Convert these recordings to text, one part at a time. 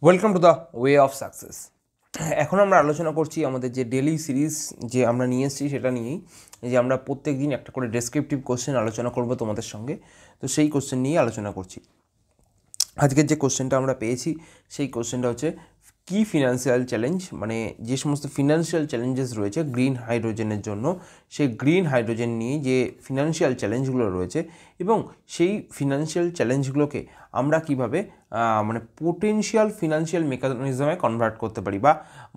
Welcome to the way of success. এখন আমরা আলোচনা করছি আমাদের যে ডেলি সিরিজ যে আমরা নিয়ে এসেছি সেটা নিয়েই, যে আমরা প্রত্যেক দিন একটা করে ডেসক্রিপটিভ কোশ্চেন আলোচনা করব তোমাদের সঙ্গে। তো সেই কোশ্চেন নিয়ে আলোচনা করছি। আজকের যে কোশ্চেনটা আমরা পেয়েছি সেই কোশ্চেনটা হচ্ছে কি ফিনান্সিয়াল চ্যালেঞ্জ, মানে যে সমস্ত ফিনান্সিয়াল চ্যালেঞ্জেস রয়েছে গ্রিন হাইড্রোজেনের জন্য, সেই গ্রিন হাইড্রোজেন নিয়ে যে ফিনান্সিয়াল চ্যালেঞ্জগুলো রয়েছে এবং সেই ফিনান্সিয়াল চ্যালেঞ্জগুলোকে আমরা কীভাবে মানে পোটেনশিয়াল ফিনান্সিয়াল মেকানিজমে কনভার্ট করতে পারি, বা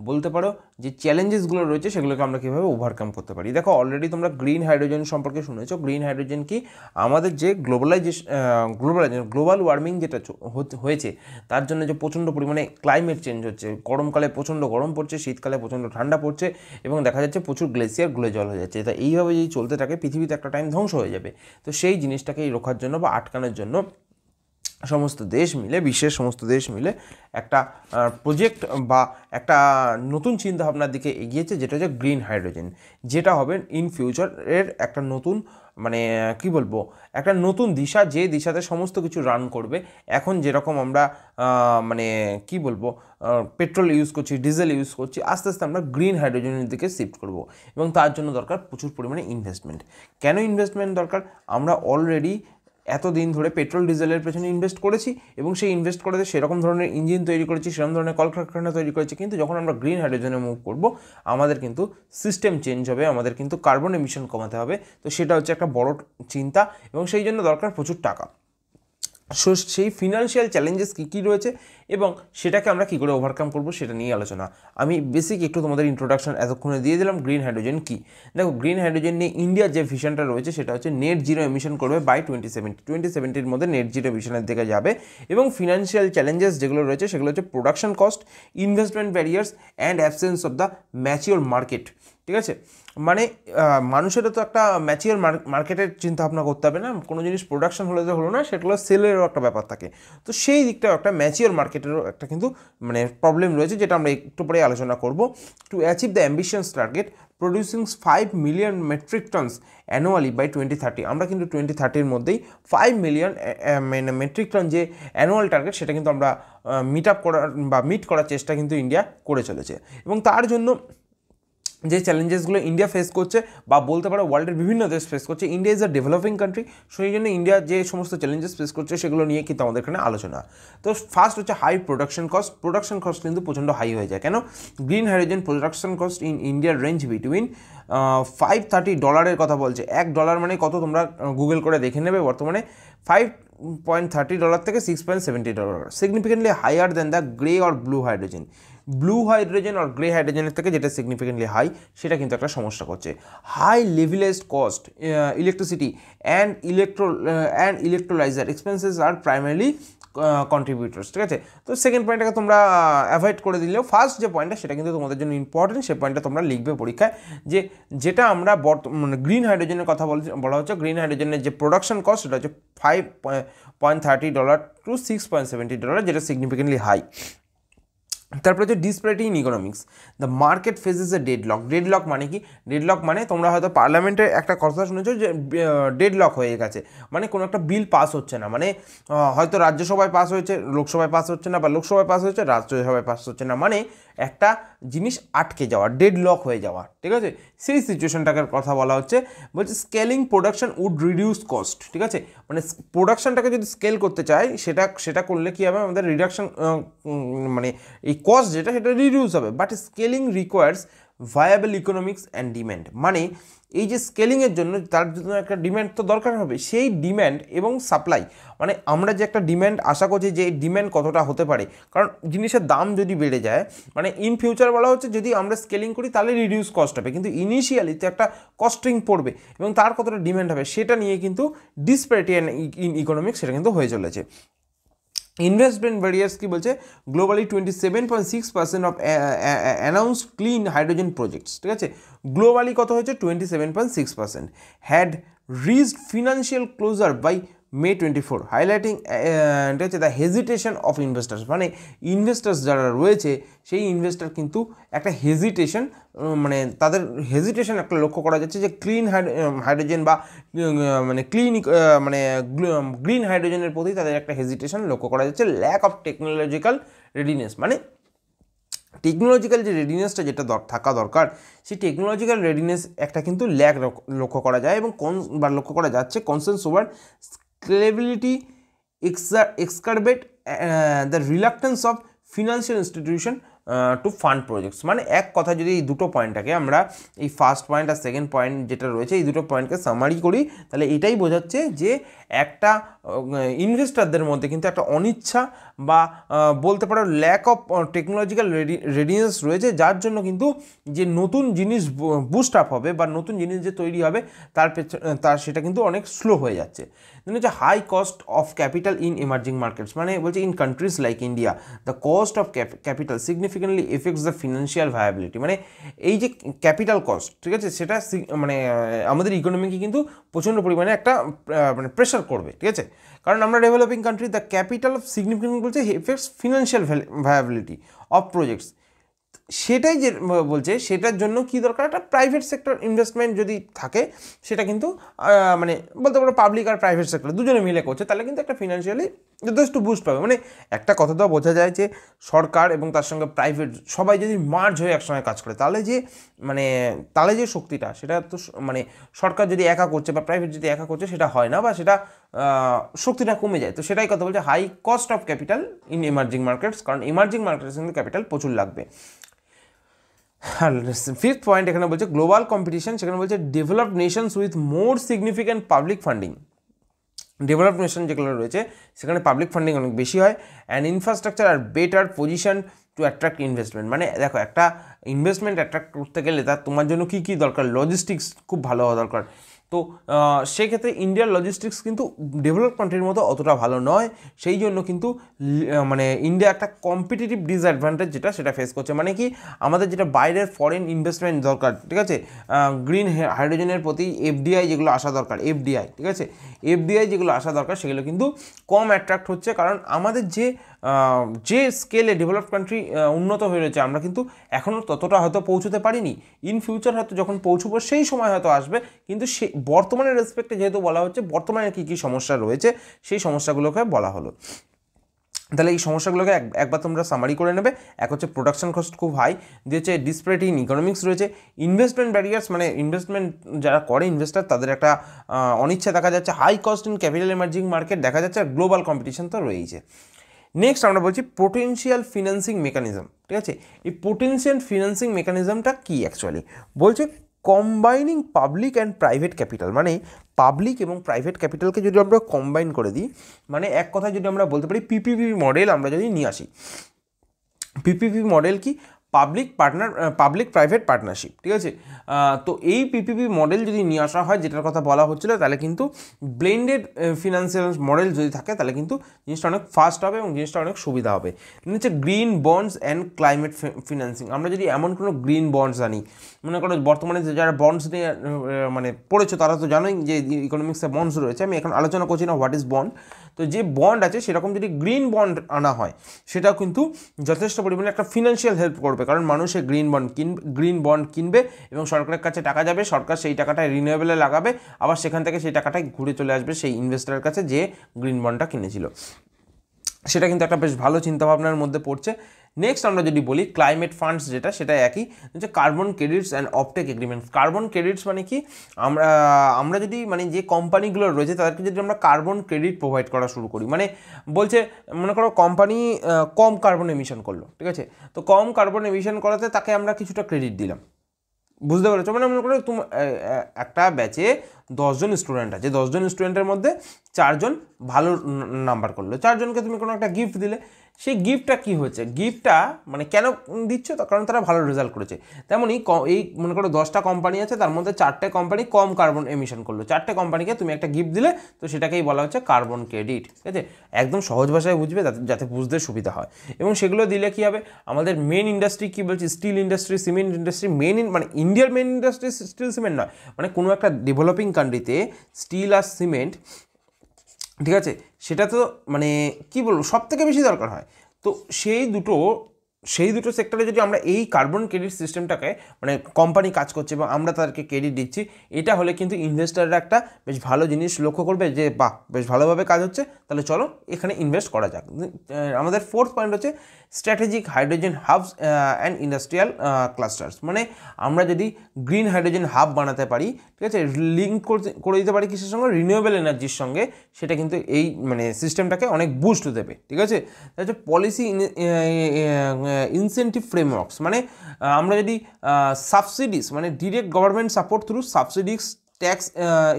বলতে পারো যে চ্যালেঞ্জেসগুলো রয়েছে সেগুলোকে আমরা কীভাবে ওভারকাম করতে পারি। দেখো, অলরেডি তোমরা গ্রিন হাইড্রোজেন সম্পর্কে শুনেছো। গ্রিন হাইড্রোজেন কি আমাদের যে গ্লোবাল ওয়ার্মিং যেটা হয়েছে তার জন্য যে প্রচণ্ড পরিমাণে ক্লাইমেট চেঞ্জ হচ্ছে, গরমকালে প্রচণ্ড গরম পড়ছে, শীতকালে প্রচণ্ড ঠান্ডা পড়ছে এবং দেখা যাচ্ছে প্রচুর গ্লেসিয়ার গলে জল হয়ে যাচ্ছে। তা এইভাবে যদি চলতে থাকে পৃথিবীতে একটা টাইম ধ্বংস হয়ে যাবে। তো সেই জিনিসটাকে রোখার জন্য বা আটকানোর জন্য সমস্ত দেশ মিলে, বিশ্বের সমস্ত দেশ মিলে একটা প্রজেক্ট বা একটা নতুন চিন্তাভাবনার দিকে এগিয়েছে, যেটা হচ্ছে গ্রিন হাইড্রোজেন, যেটা হবে ইন ফিউচারের একটা নতুন মানে কি বলবো, একটা নতুন দিশা, যে দিশাতে সমস্ত কিছু রান করবে। এখন যেরকম আমরা মানে কি বলবো পেট্রোল ইউজ করছি, ডিজেল ইউজ করছি, আস্তে আস্তে আমরা গ্রিন হাইড্রোজেনের দিকে শিফট করব এবং তার জন্য দরকার প্রচুর পরিমাণে ইনভেস্টমেন্ট। কেন ইনভেস্টমেন্ট দরকার? আমরা অলরেডি এতদিন ধরে পেট্রোল ডিজেলের পেছনে ইনভেস্ট করেছি এবং সেই ইনভেস্ট করাতে সেরকম ধরনের ইঞ্জিন তৈরি করেছি, সেরকম ধরনের কলকারখানা তৈরি করেছি, কিন্তু যখন আমরা গ্রিন হাইড্রোজেনে মুভ করব আমাদের কিন্তু সিস্টেম চেঞ্জ হবে, আমাদের কিন্তু কার্বন এমিশন কমাতে হবে। তো সেটা হচ্ছে একটা বড় চিন্তা এবং সেই জন্য দরকার প্রচুর টাকা। সো সেই ফিনান্সিয়াল চ্যালেঞ্জেস কী কী রয়েছে এবং সেটাকে আমরা কী করে ওভারকাম করবো সেটা নিয়ে আলোচনা। আমি বেসিক একটু তোমাদের ইন্ট্রোডাকশন এতক্ষণে দিয়ে দিলাম। গ্রিন হাইড্রোজেন কী? দেখো, গ্রিন হাইড্রোজেন নিয়ে ইন্ডিয়ার যে ভিশনটা রয়েছে সেটা হচ্ছে নেট জিরো এমিশন করবে বাই 2070 মধ্যে নেট জিরো এমিশনের দিকে যাবে। এবং ফিনান্সিয়াল চ্যালেঞ্জেস যেগুলো রয়েছে সেগুলো হচ্ছে production cost, investment barriers and absence of the mature market. ঠিক আছে, মানে মানুষেরও তো একটা ম্যাচিওর মার্কেটের চিন্তাভাবনা করতে হবে না। কোনো জিনিস প্রোডাকশন হলে তো হলো না, সেগুলো সেলেরও একটা ব্যাপার থাকে। তো সেই দিকটাও একটা ম্যাচিওর মার্কেটেরও একটা কিন্তু মানে প্রবলেম রয়েছে, যেটা আমরা একটু পরে আলোচনা করব। To achieve the ambitions target producing 5 million metric tons annually by 2030, আমরা কিন্তু 2030 মধ্যেই 5 মিলিয়ন মেট্রিক টন যে অ্যানুয়াল টার্গেট সেটা কিন্তু আমরা মিট করার চেষ্টা কিন্তু ইন্ডিয়া করে চলেছে। এবং তার জন্য যে চ্যালেঞ্জেসগুলো ইন্ডিয়া ফেস করছে বা বলতে পারো ওয়ার্ল্ডের বিভিন্ন দেশ ফেস করছে, India is a developing country, সেই জন্য ইন্ডিয়া যে সমস্ত চ্যালেঞ্জেস ফেস করছে সেগুলো নিয়ে কিন্তু আমাদের এখানে আলোচনা। তো ফার্স্ট হচ্ছে high production cost. Production cost কিন্তু প্রচণ্ড হাই হয়ে যায়। কেন? Green hydrogen production cost in ইন্ডিয়ার রেঞ্জ বিটুইন $530 কথা বলছে। $1 মানে কত তোমরা গুগল করে দেখে নেবে। বর্তমানে $5.30 থেকে $6.70, significantly higher than the grey or blue hydrogen. Blue hydrogen আর গ্রে হাইড্রোজেনের থেকে যেটা সিগনিফিকেন্টলি হাই, সেটা কিন্তু একটা সমস্যা করছে। High levelized cost, electricity and electrolyzer expenses আর প্রাইমারিলি কন্ট্রিবিউটার্স। ঠিক আছে, তো সেকেন্ড পয়েন্টটাকে তোমরা অ্যাভয়েড করে দিলেও ফার্স্ট যে পয়েন্টটা সেটা কিন্তু তোমাদের জন্য ইম্পর্টেন্ট। সেই পয়েন্টটা তোমরা লিখবে পরীক্ষায়, যে যেটা আমরা মানে গ্রিন হাইড্রোজেনের কথা বলা হচ্ছে। গ্রিন হাইড্রোজেনের যে প্রোডাকশন কস্ট সেটা হচ্ছে $5.30 to $6.70, যেটা সিগনিফিকেন্টলি হাই। তারপরে হচ্ছে disparity in economics. The market faces a deadlock. Deadlock মানে কি? ডেডলক মানে তোমরা হয়তো পার্লামেন্টে একটা কথা শুনেছো যে ডেডলক হয়ে গেছে, মানে কোনো একটা বিল পাস হচ্ছে না, মানে হয়তো রাজ্যসভায় পাস হয়েছে, লোকসভায় পাস হচ্ছে না, বা লোকসভায় পাস হয়েছে, রাজ্যসভায় পাস হচ্ছে না, মানে একটা জিনিস আটকে যাওয়া, ডেডলক হয়ে যাওয়া। ঠিক আছে, সেই সিচুয়েশনটাকে কথা বলা হচ্ছে। বলছে scaling production wood reduce cost. ঠিক আছে, মানে প্রোডাকশনটাকে যদি স্কেল করতে চাই সেটা করলে কী হবে, আমাদের রিডাকশন মানে এই কস্ট যেটা সেটা রিডিউস হবে। But scaling requires viable economics and demand, মানে এই যে স্কেলিংয়ের জন্য তার জন্য একটা ডিম্যান্ড তো দরকার হবে। সেই ডিম্যান্ড এবং সাপ্লাই, মানে আমরা যে একটা ডিম্যান্ড আশা করছি, যে এই ডিম্যান্ড কতটা হতে পারে, কারণ জিনিসের দাম যদি বেড়ে যায়, মানে ইন ফিউচার বলা হচ্ছে যদি আমরা স্কেলিং করি তাহলে রিডিউস কস্ট হবে, কিন্তু ইনিশিয়ালি তো একটা কস্টিং পড়বে এবং তার কতটা ডিম্যান্ড হবে সেটা নিয়ে কিন্তু ডিসপ্যারিটি ইন ইকোনমিক্স সেটা কিন্তু হয়ে চলেছে। ইনভেস্টমেন্ট ব্যারিয়ার্স কি বলছে? Globally 27.6% of announced clean hydrogen projects. ঠিক আছে, গ্লোবালি কত হয়েছে? 27.6% had reached financial closure by May 24 highlighting এটা হচ্ছে দ্য হেজিটেশন অফ ইনভেস্টার্স, মানে ইনভেস্টার্স যারা রয়েছে সেই ইনভেস্টার কিন্তু একটা হেজিটেশন, মানে তাদের হেজিটেশন একটা লক্ষ্য করা যাচ্ছে যে ক্লিন হাইড্রোজেন বা মানে মানে গ্রিন হাইড্রোজেনের প্রতি তাদের একটা হেজিটেশন লক্ষ্য করা যাচ্ছে। ল্যাক অফ টেকনোলজিক্যাল রেডিনেস, মানে টেকনোলজিক্যাল যে রেডিনেসটা যেটা থাকা দরকার সেই টেকনোলজিক্যাল রেডিনেস একটা কিন্তু ল্যাক লক্ষ্য করা যায় এবং লক্ষ্য করা যাচ্ছে। Concerns over scalability exacerbate the reluctance of financial institution to fund projects, মানে এক কথা যদি এই দুটো পয়েন্টটাকে আমরা এই ফার্স্ট পয়েন্ট আর সেকেন্ড পয়েন্ট যেটা রয়েছে এই দুটো পয়েন্টকে সামারি করি, তাহলে এটাই বোঝাচ্ছে যে একটা ইনভেস্টারদের মধ্যে কিন্তু একটা অনিচ্ছা বা বলতে পারো ল্যাক অফ টেকনোলজিক্যাল রেডিনেস রয়েছে, যার জন্য কিন্তু যে নতুন জিনিস বুস্ট আপ হবে বা নতুন জিনিস যে তৈরি হবে তার সেটা কিন্তু অনেক স্লো হয়ে যাচ্ছে। হচ্ছে high cost of capital in emerging markets, মানে বলছে in countries like India the cost of capital significantly affects the financial viability, মানে এই যে ক্যাপিটাল কস্ট, ঠিক আছে, সেটা মানে আমাদের ইকোনমিকে কিন্তু প্রচণ্ড পরিমাণে একটা মানে প্রেশার করবে, ঠিক আছে, কারণ আমরা developing country the capital of significant বলছে effects financial viability of projects, সেটাই যে বলছে সেটার জন্য কি দরকার, একটা প্রাইভেট সেক্টর ইনভেস্টমেন্ট যদি থাকে সেটা কিন্তু মানে বলতে পারো পাবলিক আর প্রাইভেট সেক্টর দুজনে মিলে করছে, তাহলে কিন্তু একটা ফিনান্সিয়ালি যথেষ্ট বুস্ট পাবে। মানে একটা কথা তো বোঝা যায় যে সরকার এবং তার সঙ্গে প্রাইভেট সবাই যদি মার্জ হয়ে একসঙ্গে কাজ করে তাহলে যে শক্তিটা সেটা তো মানে সরকার যদি একা করছে বা প্রাইভেট যদি একা করছে সেটা হয় না, বা সেটা শক্তিটা কমে যায়। তো সেটাই কথা বলছে high cost of capital in emerging markets, কারণ এমার্জিং মার্কেটস কিন্তু ক্যাপিটাল প্রচুর লাগবে। ফিফথ পয়েন্ট এখানে বলছে গ্লোবাল কম্পিটিশন, সেখানে বলছে developed nations with more significant public funding, developed nation যেগুলো রয়েছে সেখানে পাবলিক ফান্ডিং অনেক বেশি হয়, and infrastructure are better position to attract investment, মানে দেখো একটা ইনভেস্টমেন্ট অ্যাট্রাক্ট করতে গেলে তার তোমার জন্য কী কী দরকার, লজিস্টিক্স খুব ভালো হওয়া দরকার। তো সেক্ষেত্রে ইন্ডিয়ার লজিস্টিক্স কিন্তু ডেভেলপ কান্ট্রির মতো অতটা ভালো নয়, সেই জন্য কিন্তু মানে ইন্ডিয়া একটা কম্পিটিটিভ ডিসঅ্যাডভান্টেজ সেটা ফেস করছে। মানে কি আমাদের যেটা বাইরের ফরেন ইনভেস্টমেন্ট দরকার, ঠিক আছে, গ্রিন হাইড্রোজেনের প্রতি এফডিআই যেগুলো আসা দরকার, এফডিআই, ঠিক আছে, এফডিআই যেগুলো আসা দরকার সেগুলো কিন্তু কম অ্যাট্রাক্ট হচ্ছে, কারণ আমাদের যে স্কেলে ডেভেলপ কান্ট্রি উন্নত হয়ে রয়েছে আমরা কিন্তু এখনও ততটা হয়তো পৌঁছতে পারিনি। ইন ফিউচার হয়তো যখন পৌঁছবো সেই সময় হয়তো আসবে, কিন্তু বর্তমানের রেসপেক্টে যেহেতু বলা হচ্ছে বর্তমানে কী কী সমস্যা রয়েছে সেই সমস্যাগুলোকে বলা হলো। তাহলে এই সমস্যাগুলোকে একবার তোমরা সামারি করে নেবে। এক হচ্ছে প্রোডাকশন কস্ট খুব হাই, যে হচ্ছে ডিসপ্যারিটি ইন ইকোনমিক্স রয়েছে, ইনভেস্টমেন্ট ব্যারিয়ার্স, মানে ইনভেস্টমেন্ট যারা করে ইনভেস্টার তাদের একটা অনিচ্ছা দেখা যাচ্ছে, high cost in capital emerging market দেখা যাচ্ছে, আর গ্লোবাল কম্পিটিশন তো রয়েছে। নেক্সট আমরা বলছি পোটেনশিয়াল ফিন্যান্সিং মেকানিজম, ঠিক আছে, এই পোটেনশিয়াল ফিন্যান্সিং মেকানিজমটা কী অ্যাকচুয়ালি বলছে combining public and private capital, মানে পাবলিক এবং প্রাইভেট ক্যাপিটালকে যদি আমরা কম্বাইন করে দিই, মানে এক কথায় যদি আমরা বলতে পারি পিপিপি মডেল আমরা যদি নিয়ে আসি, পিপিপি মডেল কি পাবলিক প্রাইভেট পার্টনারশিপ, ঠিক আছে, তো এই পিপিপি মডেল যদি নিয়ে আসা হয় যেটার কথা বলা হচ্ছিল, তাহলে কিন্তু ব্লেন্ডেড ফিনান্সিয়াল মডেল যদি থাকে তাহলে কিন্তু জিনিসটা অনেক ফাস্ট হবে এবং জিনিসটা অনেক সুবিধা হবে। হচ্ছে green bonds and climate financing, আমরা যদি এমন কোনো গ্রিন বন্ডস আনি, মনে করো বর্তমানে যারা বন্ডস নিয়ে মানে পড়েছো তারা তো জানোই যে ইকোনমিক্সে বন্ডস রয়েছে, আমি এখন আলোচনা করছি না হোয়াট ইজ বন্ড। তো যে বন্ড আছে সেরকম যদি গ্রিন বন্ড আনা হয় সেটাও কিন্তু যথেষ্ট পরিমাণে একটা ফিনান্সিয়াল হেল্প করবে, কারণ মানুষে গ্রিন বন্ড কিনবে এবং সরকারের কাছে টাকা যাবে, সরকার সেই টাকাটা রিনিউয়েবলে লাগাবে, আবার সেখান থেকে সেই টাকাটাই ঘুরে চলে আসবে সেই ইনভেস্টরের কাছে যে গ্রিন বন্ডটা কিনেছিল। সেটা কিন্তু একটা বেশ ভালো চিন্তাভাবনার মধ্যে পড়ছে। নেক্সট আমরা যদি বলি ক্লাইমেট ফান্ডস, সেটা একই, যে carbon credits and offtake agreements. Carbon credits মানে কি, আমরা যদি মানে যে কোম্পানিগুলো রয়েছে তাদেরকে যদি আমরা কার্বন ক্রেডিট প্রোভাইড করা শুরু করি, মানে বলছে মনে করো কোম্পানি কম কার্বন এমিশন করলো, ঠিক আছে, তো কম কার্বন এমিশন করাতে তাকে আমরা কিছুটা ক্রেডিট দিলাম, বুঝতে পেরেছো, মানে মনে করো একটা ব্যাচে 10 জন স্টুডেন্ট আছে, 10 জন স্টুডেন্টের মধ্যে 4 জন ভালো নাম্বার করলো, 4 জনকে তুমি কোনো একটা গিফট দিলে, সেই গিফটটা কী হচ্ছে, গিফটটা মানে কেন দিচ্ছ, কারণ তারা ভালো রেজাল্ট করেছে। তেমনই এই মনে করো 10টা কোম্পানি আছে, তার মধ্যে 4টে কোম্পানি কম কার্বন এমিশন করলো, 4টে কোম্পানিকে তুমি একটা গিফট দিলে, তো সেটাকেই বলা হচ্ছে কার্বন ক্রেডিট, ঠিক আছে, একদম সহজ ভাষায় বুঝবে যাতে বুঝতে সুবিধা হয়। এবং সেগুলো দিলে কী হবে, আমাদের মেন ইন্ডাস্ট্রি কী বলছি, স্টিল ইন্ডাস্ট্রি, সিমেন্ট ইন্ডাস্ট্রি, মানে ইন্ডিয়ার মেন ইন্ডাস্ট্রি স্টিল সিমেন্ট নয়, মানে কোনো একটা ডেভেলপিং কান্ট্রিতে স্টিল আর সিমেন্ট ঠিক আছে, সেটা তো মানে কী বলবো সব থেকে বেশি দরকার হয়। তো সেই দুটো সেক্টরে যদি আমরা এই কার্বন ক্রেডিট সিস্টেমটাকে মানে কোম্পানি কাজ করছে এবং আমরা তাদেরকে ক্রেডিট দিচ্ছি, এটা হলে কিন্তু ইনভেস্টাররা একটা বেশ ভালো জিনিস লক্ষ্য করবে যে বাহ বেশ ভালোভাবে কাজ হচ্ছে, তাহলে চলো এখানে ইনভেস্ট করা যাক। আমাদের ফোর্থ পয়েন্ট হচ্ছে strategic hydrogen hubs and industrial clusters. মানে আমরা যদি গ্রিন হাইড্রোজেন হাব বানাতে পারি, ঠিক আছে, লিঙ্ক করে দিতে পারি কিসের সঙ্গে, রিনিউয়েবল এনার্জির সঙ্গে, সেটা কিন্তু এই মানে সিস্টেমটাকে অনেক বুস্ট দেবে। ঠিক আছে, তাহলে পলিসি ইনসেন্টিভ ফ্রেমওয়ার্কস, মানে আমরা যদি সাবসিডিস মানে direct government support through subsidies, tax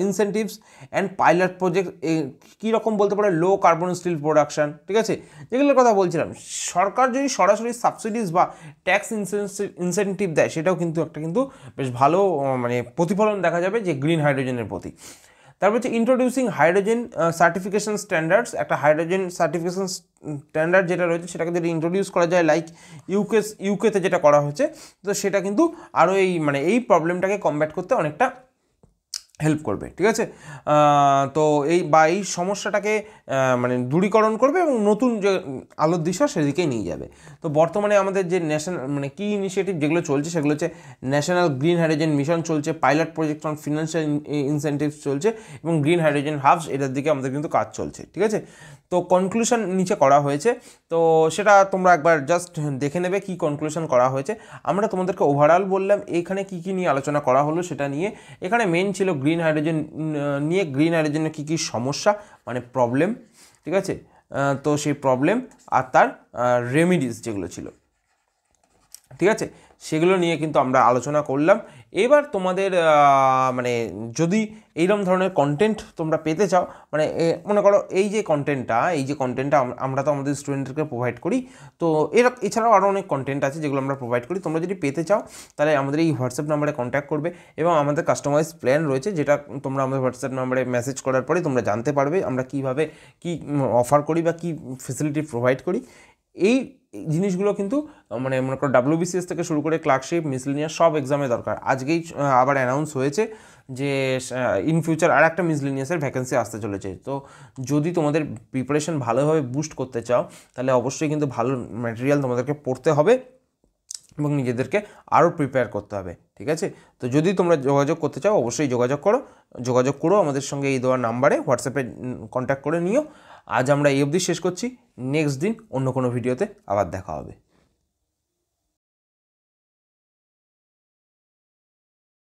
incentives and pilot project, কীরকম বলতে পারে লো কার্বন স্টিল প্রোডাকশান, ঠিক আছে, যেগুলোর কথা বলছিলাম। সরকার যদি সরাসরি সাবসিডিস বা ট্যাক্স ইনসেন্টিভ দেয়, সেটাও কিন্তু একটা বেশ ভালো মানে প্রতিফলন দেখা যাবে যে গ্রিন হাইড্রোজেনের প্রতি। তারপর হচ্ছে ইন্ট্রোডিউসিং হাইড্রোজেন সার্টিফিকেশন স্ট্যান্ডার্ডস। একটা হাইড্রোজেন সার্টিফিকেশন স্ট্যান্ডার্ড যেটা রয়েছে সেটাকে যদি ইন্ট্রোডিউস করা যায়, লাইক ইউকেতে যেটা করা হচ্ছে, তো সেটা কিন্তু আরও এই প্রবলেমটাকে কমব্যাট করতে অনেকটা হেল্প করবে। ঠিক আছে, তো এই সমস্যাটাকে মানে দূরীকরণ করবে এবং নতুন যে আলোর দিশা সেদিকেই নিয়ে যাবে। তো বর্তমানে আমাদের যে ন্যাশনাল মানে কি ইনিশিয়েটিভ যেগুলো চলছে সেগুলো হচ্ছে ন্যাশনাল গ্রিন হাইড্রোজেন মিশন চলছে, pilot project on financial incentives চলছে এবং গ্রিন হাইড্রোজেন হাবস, এটার দিকে আমাদের কিন্তু কাজ চলছে। ঠিক আছে, তো কনক্লুশন নিচে করা হয়েছে, তো সেটা তোমরা একবার জাস্ট দেখে নেবে কি কনক্লুশন করা হয়েছে। আমরা তোমাদেরকে ওভারঅল বললাম এখানে কি কি নিয়ে আলোচনা করা হলো সেটা নিয়ে। এখানে মেন ছিল গ্রিন হাইড্রোজেন নিয়ে, গ্রিন হাইড্রোজেনের কী কী সমস্যা মানে প্রবলেম, ঠিক আছে, তো সেই প্রবলেম আর তার রেমিডিস যেগুলো ছিল, ঠিক আছে, সেগুলো নিয়ে কিন্তু আমরা আলোচনা করলাম। এবার তোমাদের মানে যদি এইরকম ধরনের কন্টেন্ট তোমরা পেতে চাও, মানে মনে করো এই যে কন্টেন্টটা আমরা তো আমাদের স্টুডেন্টদেরকে প্রোভাইড করি, তো এছাড়াও আরও অনেক কন্টেন্ট আছে যেগুলো আমরা প্রোভাইড করি। তোমরা যদি পেতে চাও তাহলে আমাদের এই হোয়াটসঅ্যাপ নাম্বারে কন্ট্যাক্ট করবে এবং আমাদের কাস্টমাইজ প্ল্যান রয়েছে, যেটা তোমরা আমাদের হোয়াটসঅ্যাপ নাম্বারে মেসেজ করার পরে তোমরা জানতে পারবে আমরা কীভাবে কী অফার করি বা কী ফেসিলিটি প্রোভাইড করি। এই জিনিসগুলো কিন্তু মানে মনে করো WBCS থেকে শুরু করে ক্লার্কশিপ, মিসলিনিয়াস সব এক্সামে দরকার। আজকেই আবার অ্যানাউন্স হয়েছে যে ইন ফিউচার আর একটা মিসলিনিয়াসের ভ্যাকেন্সি আসতে চলেছে। তো যদি তোমাদের প্রিপারেশন ভালোভাবে বুস্ট করতে চাও তাহলে অবশ্যই কিন্তু ভালো ম্যাটেরিয়াল তোমাদেরকে পড়তে হবে এবং নিজেদেরকে আরও প্রিপেয়ার করতে হবে। ঠিক আছে, তো যদি তোমরা যোগাযোগ করতে চাও অবশ্যই যোগাযোগ করো আমাদের সঙ্গে এই দেওয়ার নাম্বারে হোয়াটসঅ্যাপে কন্ট্যাক্ট করে নিও। আজ আমরা এই অবধি শেষ করছি, নেক্সট দিন অন্য কোনো ভিডিওতে আবার দেখা হবে।